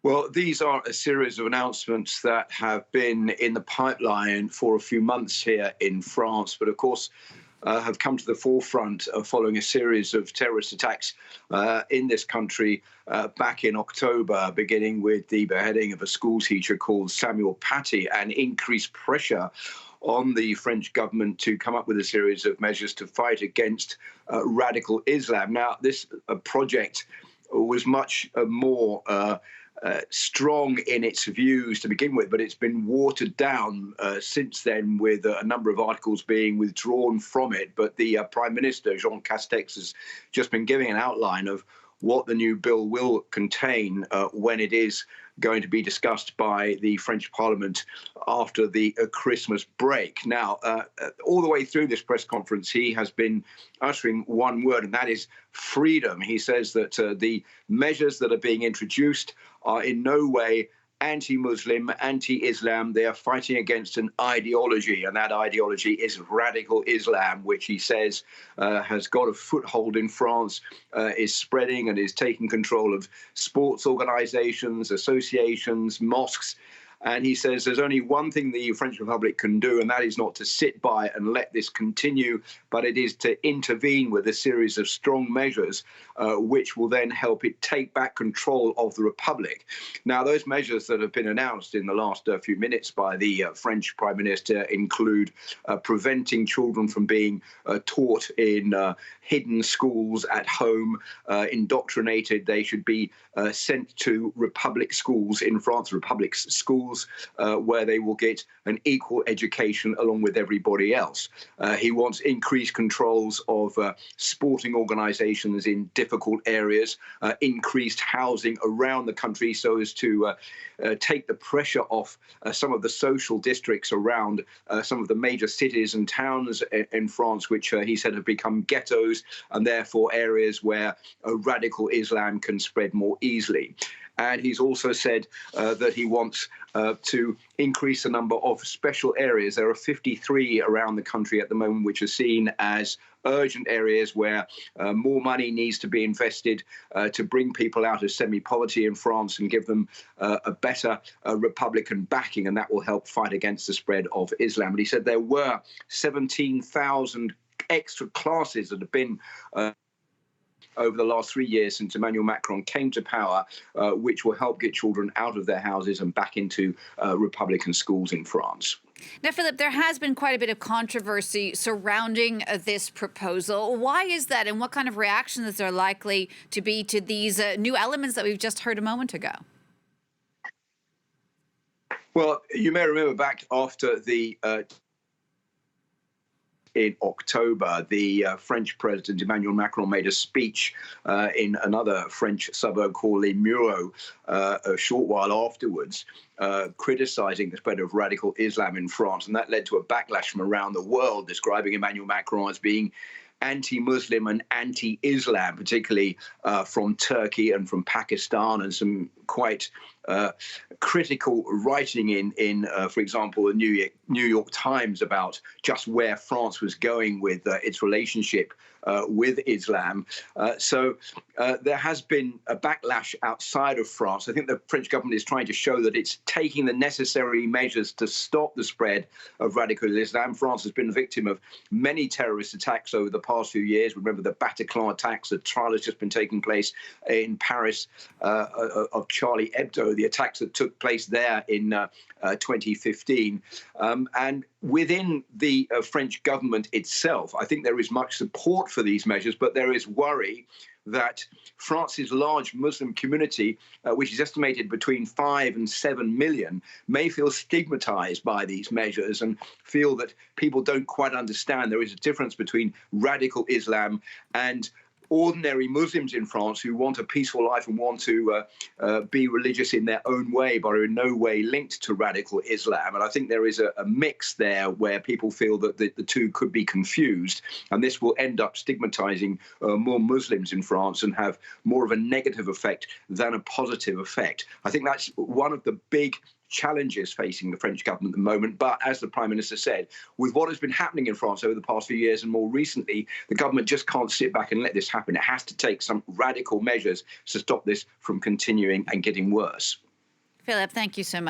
Well, these are a series of announcements that have been in the pipeline for a few months here in France, but of course have come to the forefront following a series of terrorist attacks in this country back in October, beginning with the beheading of a school teacher called Samuel Paty, and increased pressure on the French government to come up with a series of measures to fight against radical Islam. Now, this project was much more strong in its views to begin with, but it's been watered down since then, with a number of articles being withdrawn from it. But the Prime Minister, Jean Castex, has just been giving an outline of what the new bill will contain when it is going to be discussed by the French Parliament after the Christmas break. Now, all the way through this press conference, he has been uttering one word, and that is freedom. He says that the measures that are being introduced are in no way anti-Muslim, anti-Islam. They are fighting against an ideology, and that ideology is radical Islam, which he says has got a foothold in France, is spreading and is taking control of sports organizations, associations, mosques. And he says there's only one thing the French Republic can do, and that is not to sit by and let this continue, but it is to intervene with a series of strong measures, which will then help it take back control of the Republic. Now, those measures that have been announced in the last few minutes by the French Prime Minister include preventing children from being taught in hidden schools at home, indoctrinated. They should be sent to Republic schools in France, Republic schools, where they will get an equal education along with everybody else. He wants increased controls of sporting organizations in difficult areas, increased housing around the country so as to take the pressure off some of the social districts around some of the major cities and towns in France, which he said have become ghettos and therefore areas where radical Islam can spread more easily. And he's also said that he wants to increase the number of special areas. There are 53 around the country at the moment, which are seen as urgent areas where more money needs to be invested to bring people out of semi-poverty in France and give them a better Republican backing, and that will help fight against the spread of Islam. And he said there were 17,000 extra classes that have been over the last 3 years since Emmanuel Macron came to power, which will help get children out of their houses and back into Republican schools in France. Now, Philip, there has been quite a bit of controversy surrounding this proposal. Why is that, and what kind of reaction is there likely to be to these new elements that we've just heard a moment ago? Well, you may remember back after the in October, the French President Emmanuel Macron made a speech in another French suburb called Les Mureaux a short while afterwards, criticizing the spread of radical Islam in France. And that led to a backlash from around the world, describing Emmanuel Macron as being anti-Muslim and anti-Islam, particularly from Turkey and from Pakistan, and some quite critical writing in for example, the New York Times about just where France was going with its relationship with Islam. So there has been a backlash outside of France. I think the French government is trying to show that it's taking the necessary measures to stop the spread of radical Islam. France has been a victim of many terrorist attacks over the past few years. Remember the Bataclan attacks. The trial has just been taking place in Paris of Charlie Hebdo, the attacks that took place there in 2015. And within the French government itself, I think there is much support for these measures, but there is worry that France's large Muslim community, which is estimated between 5 and 7 million, may feel stigmatized by these measures and feel that people don't quite understand there is a difference between radical Islam and ordinary Muslims in France who want a peaceful life and want to be religious in their own way, but are in no way linked to radical Islam. And I think there is a mix there where people feel that the two could be confused, and this will end up stigmatizing more Muslims in France and have more of a negative effect than a positive effect. I think that's one of the big challenges facing the French government at the moment. But as the Prime Minister said, with what has been happening in France over the past few years and more recently, the government just can't sit back and let this happen. It has to take some radical measures to stop this from continuing and getting worse. Philip, thank you so much.